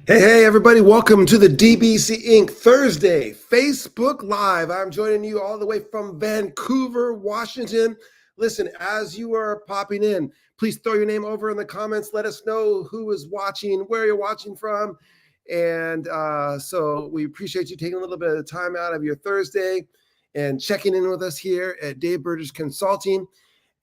Hey, everybody, welcome to the DBC Inc. Thursday Facebook Live. I'm joining you all the way from Vancouver, Washington. Listen, as you are popping in, please throw your name over in the comments. Let us know who is watching, where you're watching from. And so we appreciate you taking a little bit of time out of your Thursday and checking in with us here at Dave Burgess Consulting.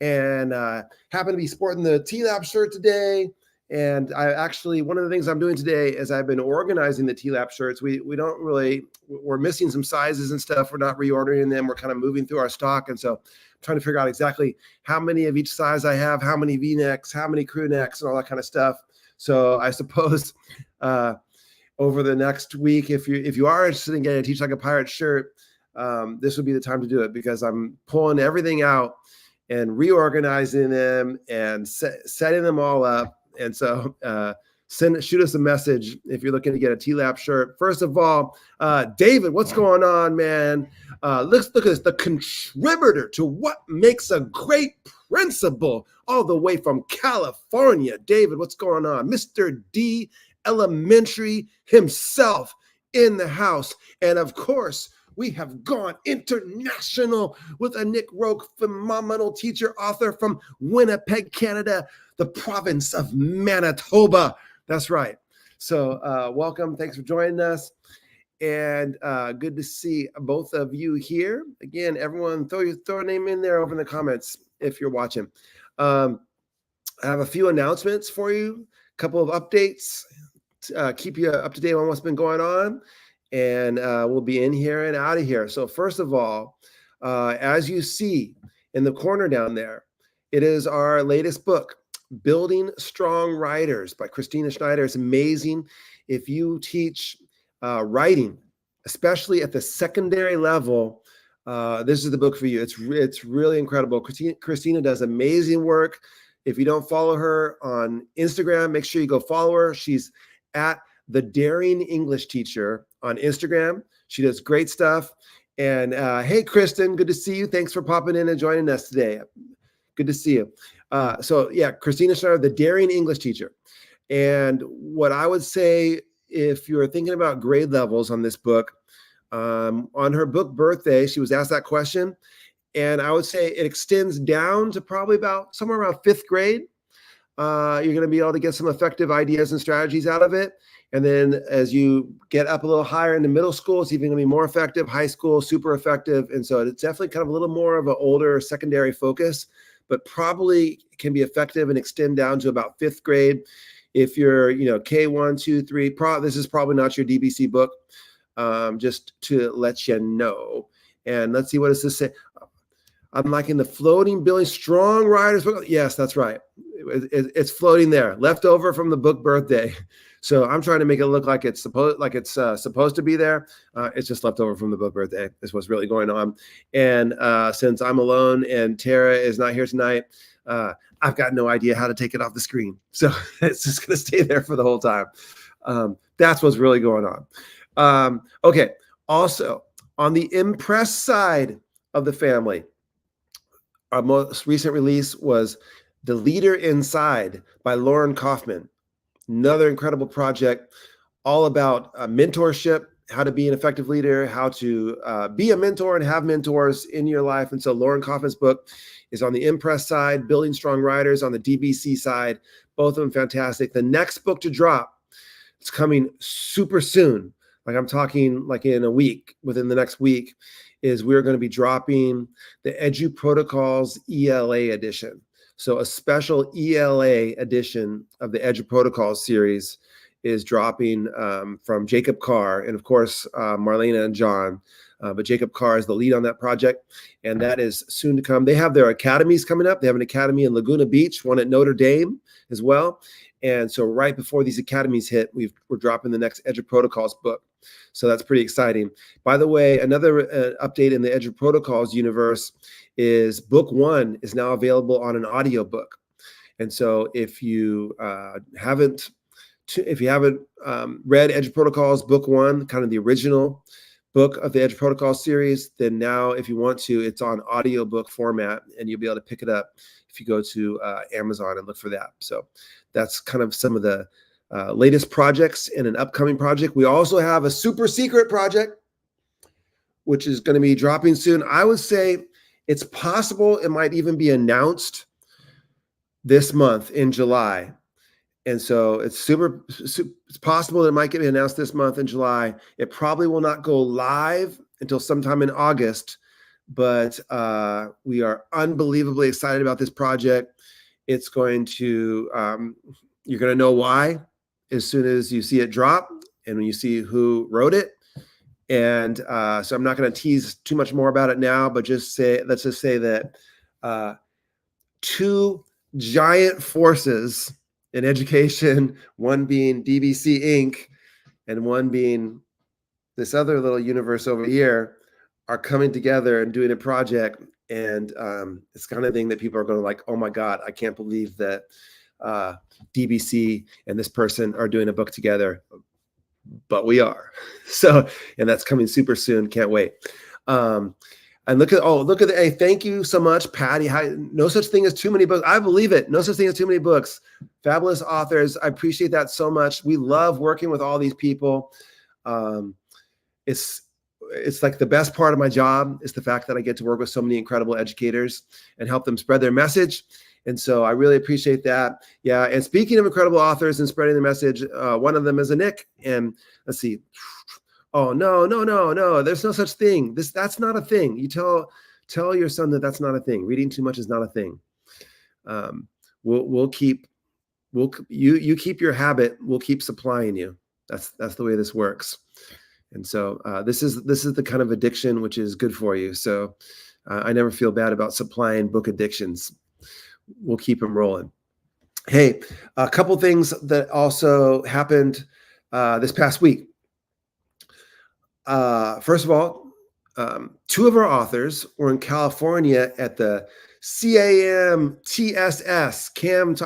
And happen to be sporting the T-Lab shirt today. And I actually, one of the things I'm doing today is I've been organizing the T-Lab shirts. We're missing some sizes and stuff. We're not reordering them. We're kind of moving through our stock. And so I'm trying to figure out exactly how many of each size I have, how many V-necks, how many crew necks, and all that kind of stuff. So I suppose over the next week, if you are interested in getting a Teach Like a Pirate shirt, this would be the time to do it, because I'm pulling everything out and reorganizing them and setting them all up. And so shoot us a message if you're looking to get a T-Lab shirt. First of all, David, what's going on, man? Let's look at this. The contributor to What Makes a Great Principal, all the way from California. David, what's going on? Mr. D Elementary himself in the house. And of course, we have gone international with a Nick Roque, phenomenal teacher, author from Winnipeg, Canada, the province of Manitoba. That's right. So welcome. Thanks for joining us. And good to see both of you here. Again, everyone, throw a name in there over in the comments if you're watching. I have a few announcements for you, a couple of updates, keep you up to date on what's been going on. And we'll be in here and out of here. So first of all, as you see in the corner down there, it is our latest book, Building Strong Writers by Christina Schneider. It's amazing. If you teach writing, especially at the secondary level, this is the book for you. It's really incredible. Christina does amazing work. If you don't follow her on Instagram, make sure you go follow her. She's at The Daring English Teacher on Instagram. She does great stuff. And hey, Kristen, good to see you. Thanks for popping in and joining us today. Good to see you. So yeah, Christina Schneider, The Daring English Teacher. And what I would say, if you're thinking about grade levels on this book, on her book birthday, she was asked that question. And I would say it extends down to probably about somewhere around 5th grade. You're going to be able to get some effective ideas and strategies out of it. And then as you get up a little higher into middle school, it's even going to be more effective. High school, super effective. And so it's definitely kind of a little more of an older secondary focus, but probably can be effective and extend down to about 5th grade. If you're, K1, 2, 3, this is probably not your DBC book, just to let you know. And let's see, what does this say? I'm liking the floating Building Strong Writers book. Yes, that's right. It's floating there, left over from the book birthday. So I'm trying to make it look like it's supposed to be there. It's just left over from the book birthday. Is what's really going on. And since I'm alone and Tara is not here tonight, I've got no idea how to take it off the screen. So it's just going to stay there for the whole time. That's what's really going on. Okay. Also, on the Impress side of the family, our most recent release was The Leader Inside by Lauren Kaufman. Another incredible project, all about mentorship, how to be an effective leader, how to be a mentor and have mentors in your life. And so Lauren Kaufman's book is on the Impress side, Building Strong Writers on the DBC side, both of them fantastic. The next book to drop, it's coming super soon. Like I'm talking like in a week, within the next week, is we're going to be dropping the Edu Protocols ELA edition. So a special ELA edition of the Edu Protocols series is dropping from Jacob Carr and, of course, Marlena and John. But Jacob Carr is the lead on that project, and that is soon to come. They have their academies coming up. They have an academy in Laguna Beach, one at Notre Dame as well. And so right before these academies hit, we're dropping the next Edu Protocols book. So that's pretty exciting. By the way, another update in the Edu Protocols universe is book 1 is now available on an audiobook. And so if you haven't read Edu Protocols book 1, kind of the original book of the Edu Protocols series, then now if you want to, it's on audiobook format and you'll be able to pick it up if you go to Amazon and look for that. So that's kind of some of the latest projects and an upcoming project. We also have a super secret project, which is going to be dropping soon. I would say it's possible it might even be announced this month in July. And so it's possible that it might get announced this month in July. It probably will not go live until sometime in August, but we are unbelievably excited about this project. It's going to, you're going to know why as soon as you see it drop and when you see who wrote it. And so I'm not going to tease too much more about it now, but let's just say that two giant forces in education, one being DBC Inc. and one being this other little universe over here, are coming together and doing a project. And it's the kind of thing that people are going to like, oh my God, I can't believe that DBC and this person are doing a book together. But we are. So, and that's coming super soon. Can't wait. And look at the, hey, thank you so much, Patty. No such thing as too many books. I believe it. No such thing as too many books. Fabulous authors. I appreciate that so much. We love working with all these people. It's like the best part of my job is the fact that I get to work with so many incredible educators and help them spread their message. And so I really appreciate that. Yeah. And speaking of incredible authors and spreading the message, one of them is a Nick. And let's see. Oh, no. There's no such thing. That's not a thing. You tell your son that that's not a thing. Reading too much is not a thing. You keep your habit. We'll keep supplying you. That's the way this works. And so this is the kind of addiction which is good for you. So I never feel bad about supplying book addictions. We'll keep them rolling. Hey, a couple things that also happened this past week. First of all, two of our authors were in California at the CAMTSS,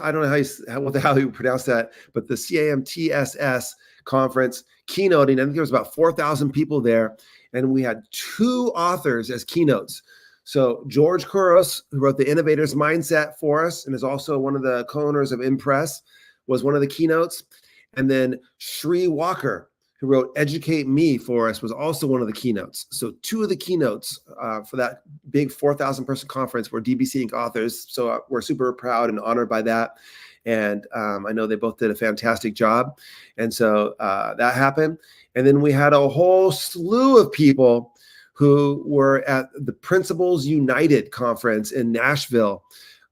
I don't know what the hell you pronounce that, but the CAMTSS conference keynoting. I think there was about 4,000 people there, and we had two authors as keynotes. So George Couros, who wrote The Innovator's Mindset for us and is also one of the co-owners of Impress, was one of the keynotes. And then Sri Walker, who wrote Educate Me for us, was also one of the keynotes. So two of the keynotes for that big 4,000 person conference were DBC Inc. authors. So we're super proud and honored by that. And I know they both did a fantastic job. And so that happened. And then we had a whole slew of people who were at the Principals United conference in Nashville.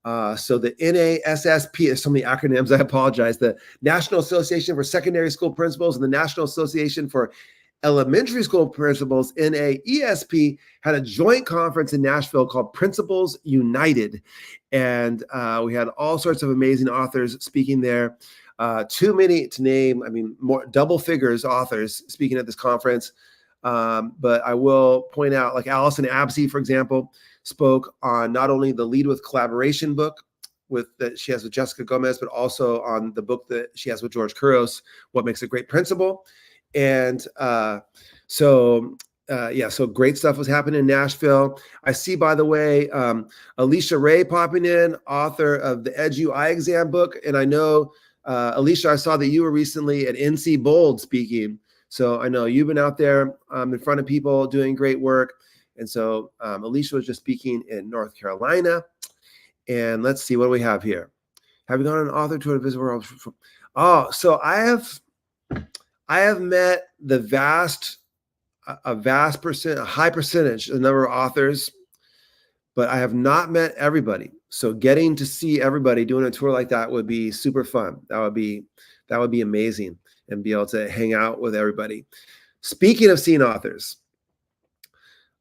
So the NASSP, there's so many acronyms, I apologize. The National Association for Secondary School Principals and the National Association for Elementary School Principals, NAESP, had a joint conference in Nashville called Principals United. And we had all sorts of amazing authors speaking there. Too many to name, more double figures authors speaking at this conference. But I will point out, like Allison Absey, for example, spoke on not only the Lead with Collaboration book that she has with Jessica Gomez, but also on the book that she has with George Couros, What Makes a Great Principal. And so great stuff was happening in Nashville. I see, by the way, Alicia Ray popping in, author of the Edu Eye Exam book. And I know, Alicia, I saw that you were recently at NC Bold speaking. So I know you've been out there in front of people doing great work. And so Alicia was just speaking in North Carolina. And let's see, what do we have here? Have you gone on an author tour to visit world? Oh, so I have met a high percentage, the number of authors, but I have not met everybody. So getting to see everybody doing a tour like that would be super fun. That would be amazing, and be able to hang out with everybody. Speaking of seeing authors,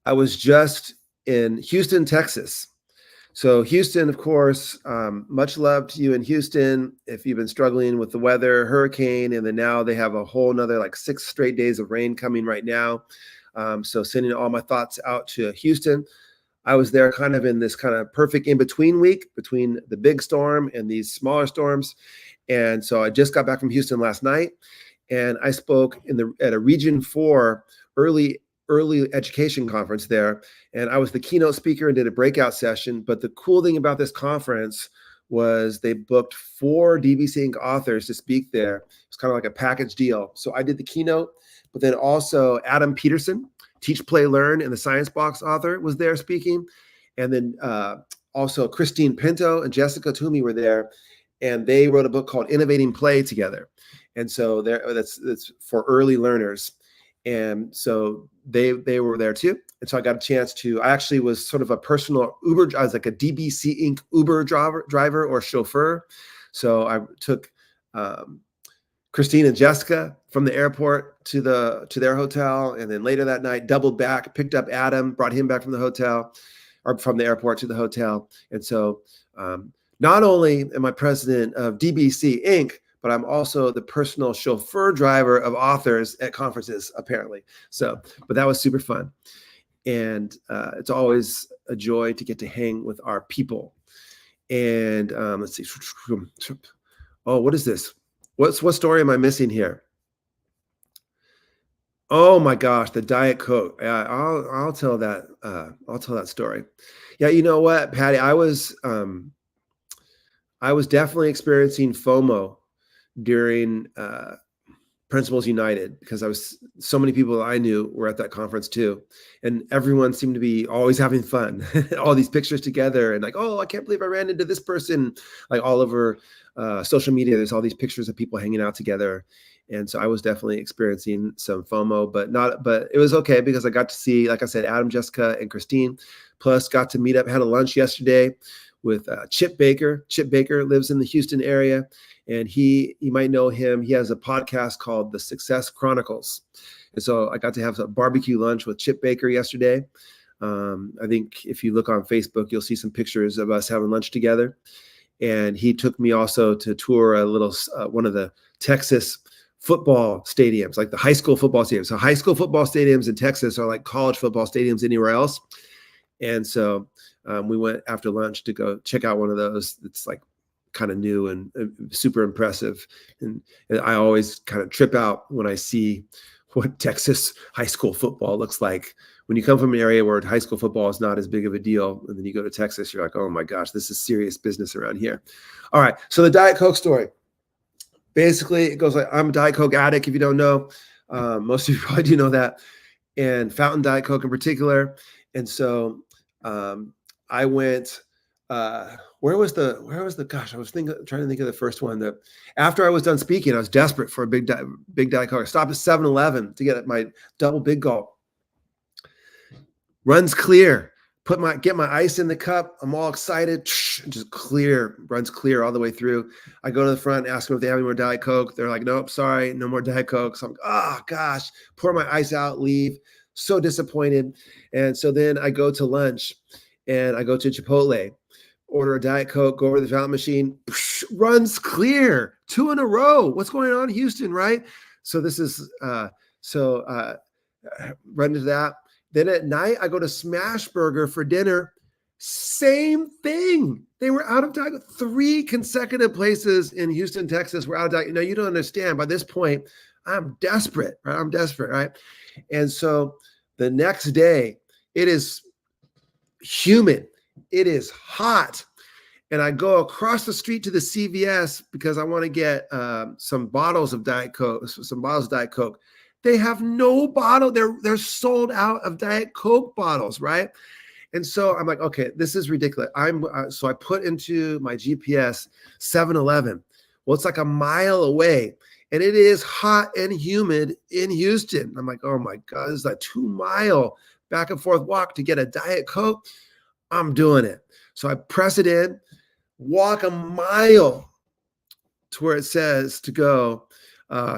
I was just in Houston, Texas. So Houston, of course, much love to you in Houston. If you've been struggling with the weather, hurricane, and then now they have a whole nother 6 straight days of rain coming right now. So sending all my thoughts out to Houston. I was there kind of in this kind of perfect in-between week between the big storm and these smaller storms. And so I just got back from Houston last night, and I spoke at a Region 4 early education conference there. And I was the keynote speaker and did a breakout session. But the cool thing about this conference was they booked 4 DBC Inc. authors to speak there. It's kind of like a package deal. So I did the keynote, but then also Adam Peterson, Teach, Play, Learn, and the Science Box author was there speaking. And then also Christine Pinto and Jessica Toomey were there, and they wrote a book called Innovating Play together. And so that's for early learners. And so they were there too. And so I got a chance to, I actually was sort of a personal Uber, I was like a DBC Inc. Uber driver or chauffeur. So I took Christine and Jessica from the airport to their hotel. And then later that night, doubled back, picked up Adam, brought him back from the hotel or from the airport to the hotel. And so not only am I president of DBC Inc., but I'm also the personal chauffeur driver of authors at conferences, apparently. So, but that was super fun. And it's always a joy to get to hang with our people. And let's see. Oh, what is this? What story am I missing here? Oh my gosh, the Diet Coke. I'll tell that. I'll tell that story. Yeah, you know what, Patty? I was definitely experiencing FOMO during Principles United, because so many people I knew were at that conference too. And everyone seemed to be always having fun, all these pictures together and like, oh, I can't believe I ran into this person, like all over social media. There's all these pictures of people hanging out together. And so I was definitely experiencing some FOMO, but it was okay because I got to see, like I said, Adam, Jessica, and Christine, plus got to meet up, had a lunch yesterday with Chip Baker. Chip Baker lives in the Houston area, and you might know him. He has a podcast called The Success Chronicles. And so I got to have a barbecue lunch with Chip Baker yesterday. I think if you look on Facebook, you'll see some pictures of us having lunch together. And he took me also to tour a little one of the Texas football stadiums, like the high school football stadiums. So high school football stadiums in Texas are like college football stadiums anywhere else. And so we went after lunch to go check out one of those. It's like kind of new and super impressive. And I always kind of trip out when I see what Texas high school football looks like. When you come from an area where high school football is not as big of a deal, and then you go to Texas, you're like, oh my gosh, this is serious business around here. All right, so the Diet Coke story. Basically, it goes like, I'm a Diet Coke addict, if you don't know. Most of you probably do know that. And Fountain Diet Coke in particular. And so I went, where was the, gosh, I was trying to think of the first one. That after I was done speaking, I was desperate for a big Diet Coke. I stopped at 7-Eleven to get my double big gulp. Runs clear. Get my ice in the cup. I'm all excited. Just runs clear all the way through. I go to the front, ask them if they have any more Diet Coke. They're like, nope, sorry, no more Diet Coke. So I'm like, oh gosh, pour my ice out, leave. So disappointed. And so then I go to lunch and I go to Chipotle, order a Diet Coke, go over to the fountain machine, runs clear, 2 in a row. What's going on in Houston, right? So this is, run into that. Then at night, I go to Smash Burger for dinner. Same thing. They were out of Diet Coke. 3 consecutive places in Houston, Texas were out of Diet Coke. Now, you don't understand. By this point, I'm desperate, right? Right? And so the next day, it is humid. It is hot. And I go across the street to the CVS because I want to get some bottles of Diet Coke, They have no bottle. They're sold out of Diet Coke bottles, right? And so I'm like, okay, this is ridiculous. So I put into my GPS 7-Eleven. Well, it's like a mile away, and it is hot and humid in Houston. I'm like, oh my God, this is a 2-mile back and forth walk to get a Diet Coke. I'm doing it. So I press it in, walk a mile to where it says to go,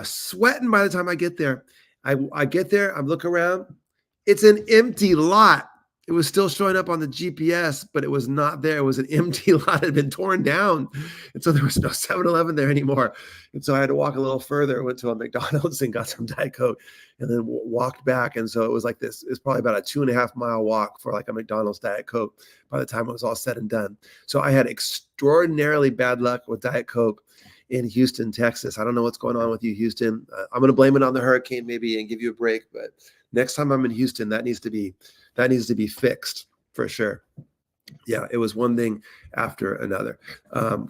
sweating by the time I get there. I get there, I'm looking around. It's an empty lot. It was still showing up on the GPS, but it was not there. It was an empty lot. It had been torn down. And so there was no 7-Eleven there anymore. And so I had to walk a little further, went to a McDonald's and got some Diet Coke, and then walked back. And so it was like this. It's probably about a 2.5-mile walk for like a McDonald's Diet Coke by the time it was all said and done. So I had extraordinarily bad luck with Diet Coke in Houston, Texas. I don't know what's going on with you, Houston. I'm going to blame it on the hurricane maybe and give you a break. But next time I'm in Houston, that needs to be fixed for sure. Yeah, it was one thing after another.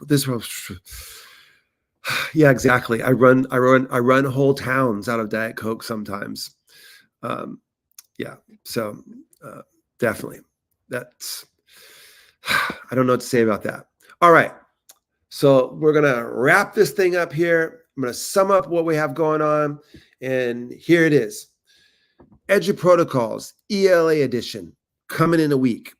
This was, yeah, exactly. I run whole towns out of Diet Coke sometimes. Yeah, so definitely, that's. I don't know what to say about that. All right, so we're gonna wrap this thing up here. I'm gonna sum up what we have going on, and here it is. Edu Protocols, ELA edition, coming in a week.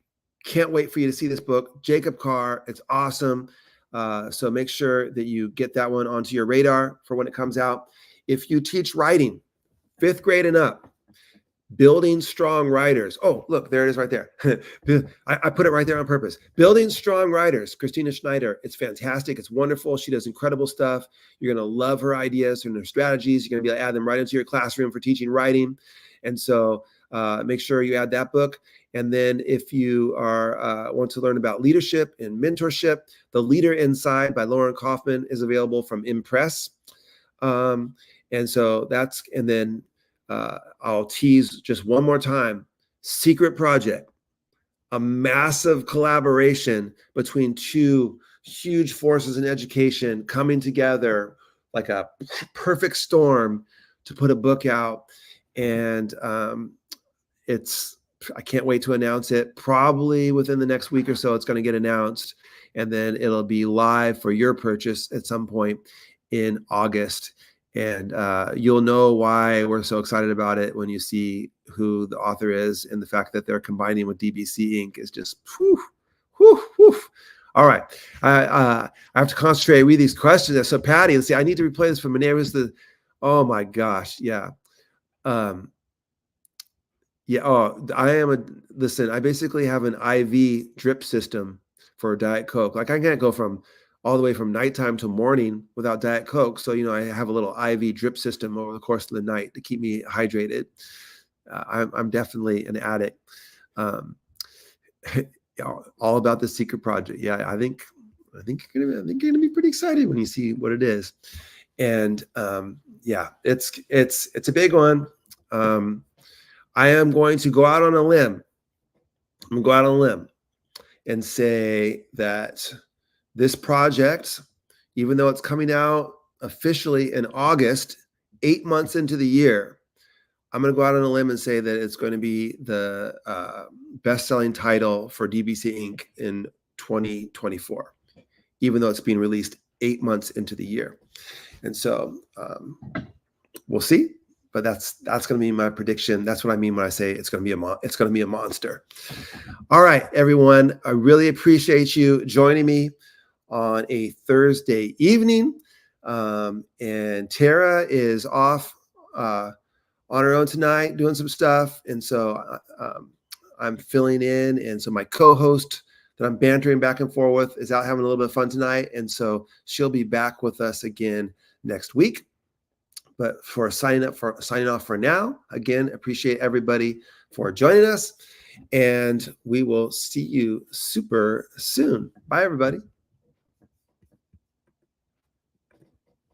Can't wait for you to see this book. Jacob Carr, it's awesome. So make sure that you get that one onto your radar for when it comes out. If you teach writing, 5th grade and up, Building Strong Writers. Oh, look, there it is right there. I put it right there on purpose. Building Strong Writers, Christina Schneider. It's fantastic. It's wonderful. She does incredible stuff. You're going to love her ideas and her strategies. You're going to be able to add them right into your classroom for teaching writing. And so make sure you add that book. And then if you are want to learn about leadership and mentorship, The Leader Inside by Lauren Kaufman is available from Impress. And so that's, and then I'll tease just one more time, Secret Project, a massive collaboration between two huge forces in education coming together like a perfect storm to put a book out. And I can't wait to announce it. Probably within the next week or so, it's going to get announced. And then it'll be live for your purchase at some point in August. And you'll know why we're so excited about it when you see who the author is, and the fact that they're combining with DBC Inc. is just whew, whew, whew. All right. I have to concentrate with these questions. So Patty, let's see, I need to replay this for Monet. Oh my gosh. Yeah. Yeah. Oh, listen, I basically have an IV drip system for Diet Coke. Like I can't go from all the way from nighttime to morning without Diet Coke. So, I have a little IV drip system over the course of the night to keep me hydrated. I'm definitely an addict. All about the Secret Project. Yeah, I think you're gonna be pretty excited when you see what it is. And yeah, it's a big one. I am going to go out on a limb. I'm going to go out on a limb and say that this project, even though it's coming out officially in August, 8 months into the year, I'm going to go out on a limb and say that it's going to be the best-selling title for DBC Inc. in 2024, even though it's being released 8 months into the year. And so we'll see. But that's going to be my prediction. That's what I mean when I say it's going to be a monster. All right, everyone. I really appreciate you joining me on a Thursday evening. And Tara is off on her own tonight doing some stuff. And so I'm filling in. And so my co-host that I'm bantering back and forth with is out having a little bit of fun tonight. And so she'll be back with us again next week. But for signing off for now, again, appreciate everybody for joining us. And we will see you super soon. Bye, everybody.